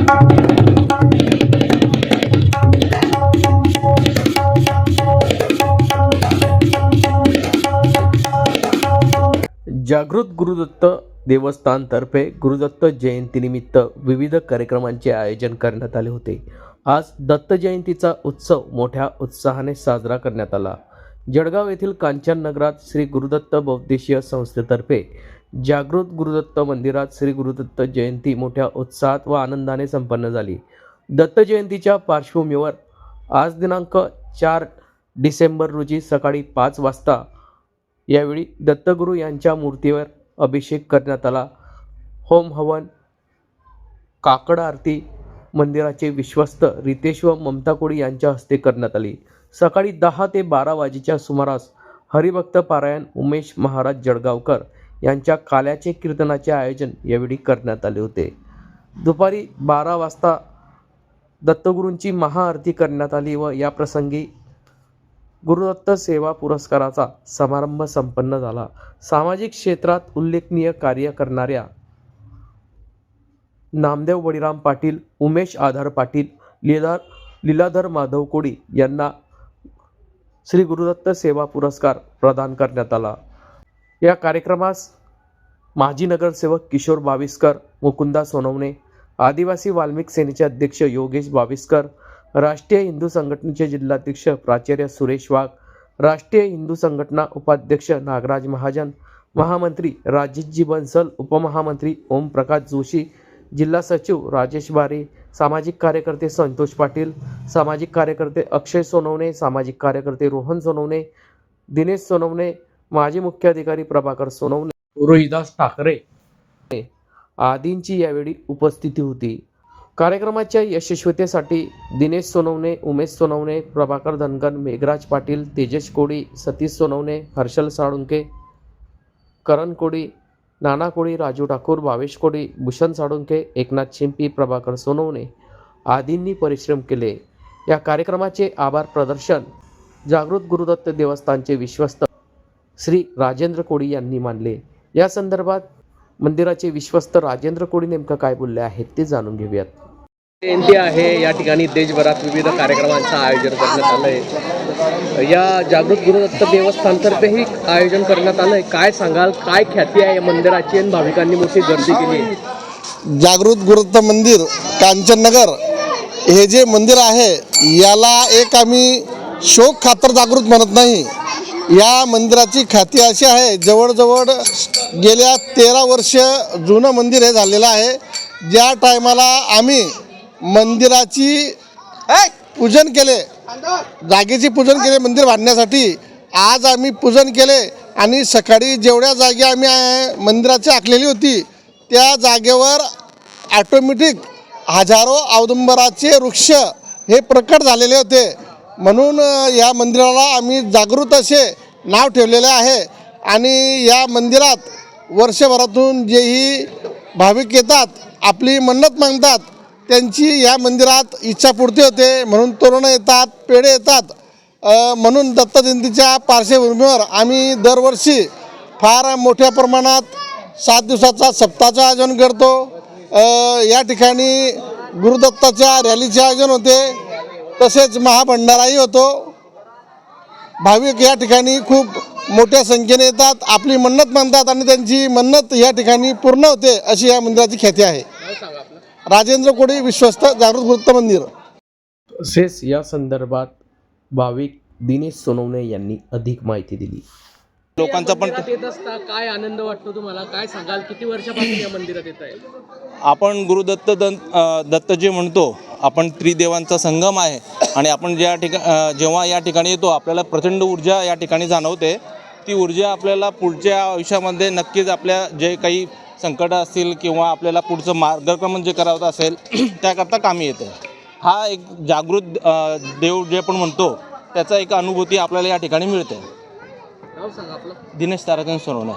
जागृत गुरुदत्त देवस्थानतर्फे गुरुदत्त जयंतीनिमित्त विविध कार्यक्रमांचे आयोजन करण्यात आले होते। आज दत्त जयंतीचा उत्सव मोठ्या उत्साहाने साजरा करण्यात आला। जळगाव येथील कांचन नगरात श्री गुरुदत्त बहुउद्देशीय संस्थेतर्फे जागृत गुरुदत्त मंदिरात श्री गुरुदत्त जयंती मोठ्या उत्साहात व आनंदाने संपन्न झाली। दत्त जयंतीच्या पार्श्वभूमीवर आज दिनांक 4 डिसेंबर रोजी सकाळी 5 वाजता यावेळी दत्तगुरू यांच्या मूर्तीवर अभिषेक करण्यात आला। होम हवन, काकड आरती मंदिराचे विश्वस्त रितेश व ममता कोळी यांच्या हस्ते करण्यात आली। सकाळी 10 ते 12 वाजेच्या सुमारास हरिभक्त पारायण उमेश महाराज जळगावकर यांच्या काल्याचे कीर्तनाचे आयोजन यावेळी करण्यात आले होते। दुपारी 12 वाजता दत्तगुरूंची महाआरती करण्यात आली व या प्रसंगी गुरुदत्त सेवा पुरस्काराचा समारंभ संपन्न झाला। सामाजिक क्षेत्रात उल्लेखनीय कार्य करणाऱ्या नामदेव बळीराम पाटील, उमेश आधार पाटील, लीलाधर माधव कोळी यांना श्री गुरुदत्त सेवा पुरस्कार प्रदान करण्यात आला। या कार्यक्रमास माजी नगरसेवक किशोर बाविस्कर, मुकुंदा सोनवणे, आदिवासी वाल्मिक सेनेचे अध्यक्ष योगेश बाविस्कर, राष्ट्रीय हिंदू संघटनेचे जिल्हाध्यक्ष प्राचार्य सुरेश वाघ, राष्ट्रीय हिंदू संघटना उपाध्यक्ष नागराज महाजन, महामंत्री राजेशजी बन्सल, उपमहामंत्री ओम प्रकाश जोशी, जिल्हा सचिव राजेश बारे, सामाजिक कार्यकर्ते संतोष पाटील, सामाजिक कार्यकर्ते अक्षय सोनवणे, सामाजिक कार्यकर्ते रोहन सोनवणे, दिनेश सोनवणे, माजी मुख्याधिकारी प्रभाकर सोनवणे, रोहिदास ठाकरे आदींची यावेळी उपस्थिती होती। कार्यक्रमाच्या यशस्वीतेसाठी दिनेश सोनवणे, उमेश सोनवणे, प्रभाकर धनगर, मेघराज पाटील, तेजस कोळी, सतीश सोनवणे, हर्षल साळुंके, करण कोळी, नाना कोळी, राजू ठाकूर, भावेश कोळी, भूषण साळुंके, एकनाथ शिंपी, प्रभाकर सोनवणे आदींनी परिश्रम केले। या कार्यक्रमाचे आभार प्रदर्शन जागृत गुरुदत्त देवस्थानचे विश्वस्त श्री राजेंद्र कोळी यांनी मानले। या संदर्भात मंदिराचे विश्वस्त राजेंद्र कोळी नेमकं काय बोलले आहेत ते जाणून घेऊयात। जयंती आहे, या ठिकाणी देशभरात विविध कार्यक्रमांचं आयोजन करण्यात आलं आहे। या जागृत गुरुदत्त देवस्थानतर्फेही आयोजन करण्यात आलं आहे। काय सांगाल, काय ख्याती आहे या मंदिराची आणि भाविकांनी मोठी गर्दी केली आहे? जागृत गुरुदत्त मंदिर कांचन नगर हे जे मंदिर आहे याला एक आम्ही शोक खातर जागृत म्हणत नाही। या मंदिराची ख्याती अशी आहे, जवळजवळ गेल्या 13 वर्ष जुनं मंदिर हे झालेलं आहे। ज्या टायमाला आम्ही मंदिराची पूजन केले, जागेची पूजन केले मंदिर बांधण्यासाठी, आज आम्ही पूजन केले आणि सकाळी जेवढ्या जागे आम्ही मंदिराची आखलेली होती त्या जागेवर ऑटोमॅटिक हजारो औदुंबराचे वृक्ष हे प्रकट झालेले होते। म्हणून या मंदिराला आम्ही जागृत असे नाव ठेवलेले आहे। आणि या मंदिरात वर्षभरातून जेही भाविक येतात, आपली मन्नत मागतात, त्यांची या मंदिरात इच्छापूर्ती होते। म्हणून तोरण येतात, पेढे येतात। म्हणून दत्त जयंतीच्या पार्श्वभूमीवर आम्ही दरवर्षी फार मोठ्या प्रमाणात 7 दिवसाचा सप्ताहाचं आयोजन करतो। या ठिकाणी गुरुदत्ताच्या रॅलीचे आयोजन होते, तसेच महाभंडाराही होतो। भाविक या ठिकाणी खूप मोठ्या संख्येने येतात, आपली मन्नत मानतात आणि त्यांची मन्नत या ठिकाणी पूर्ण होते, अशी या मंदिराची ख्याती आहे। राजेंद्र कोळी, विश्वस्त, जागृत गुरुदत्त मंदिर। तसेच या संदर्भात भाविक दिनेश सोनवणे यांनी अधिक माहिती दिली। लोकांचा पण येत असता काय आनंद वाटतो तुम्हाला? काय सांगाल, किती वर्षापासून या मंदिरात येत आहे? आपण गुरुदत्त दत्त जे म्हणतो, आपण त्रिदेवांचा संगम आहे आणि आपण जेव्हा या ठिकाणी येतो आपल्याला प्रचंड ऊर्जा या ठिकाणी जाणवते। ती ऊर्जा आपल्याला पुढच्या आयुष्यामध्ये नक्कीच आपल्या जे काही संकट असतील किंवा आपल्याला पुढचं मार्गक्रमण जे करावं असेल त्याकरता कामी येते। हा एक जागृत देव जे आपण म्हणतो त्याचा एक अनुभूती आपल्याला या ठिकाणी मिळते। नाव सांगा आपलं? दिनेश ताराचंद सोनवणे।